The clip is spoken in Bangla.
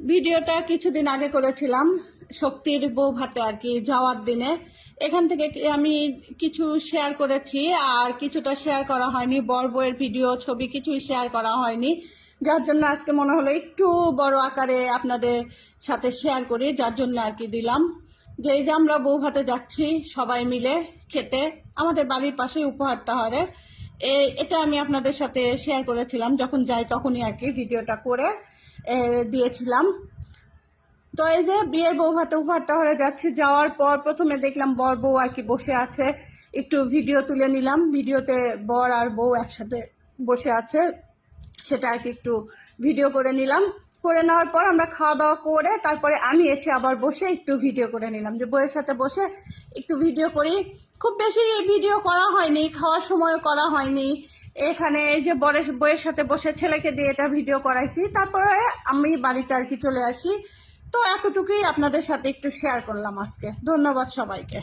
ভিডিওটা কিছুদিন আগে করেছিলাম শক্তির বউ ভাতে আর কি যাওয়ার দিনে। এখান থেকে আমি কিছু শেয়ার করেছি আর কিছুটা শেয়ার করা হয়নি, বর বউয়ের ভিডিও ছবি কিছুই শেয়ার করা হয়নি, যার জন্য আজকে মনে হলো একটু বড় আকারে আপনাদের সাথে শেয়ার করি, যার জন্য আর কি দিলাম। যে এই যে আমরা বউ ভাতে যাচ্ছি সবাই মিলে খেতে, আমাদের বাড়ির পাশেই উপহারটা হরে। এটা আমি আপনাদের সাথে শেয়ার করেছিলাম, যখন যাই তখনই আর কি ভিডিওটা করে দিয়েছিলাম। তো এই যে বিয়ের বউ ভাতে উপহারটা হয়ে যাচ্ছে, যাওয়ার পর প্রথমে দেখলাম বর বউ আর কি বসে আছে, একটু ভিডিও তুলে নিলাম। ভিডিওতে বর আর বউ একসাথে বসে আছে, সেটা আর কি একটু ভিডিও করে নিলাম। করে নেওয়ার পর আমরা খাওয়া দাওয়া করে তারপরে আমি এসে আবার বসে একটু ভিডিও করে নিলাম, যে বউয়ের সাথে বসে একটু ভিডিও করি। খুব বেশি ভিডিও করা হয়নি, খাওয়ার সময়ও করা হয়নি। এখানে এই যে বউয়ের সাথে বসে ছেলেকে দিয়ে এটা ভিডিও করাইছি, তারপরে আমি বাড়িতে আর কি চলে আসি। তো এতটুকুই আপনাদের সাথে একটু শেয়ার করলাম আজকে। ধন্যবাদ সবাইকে।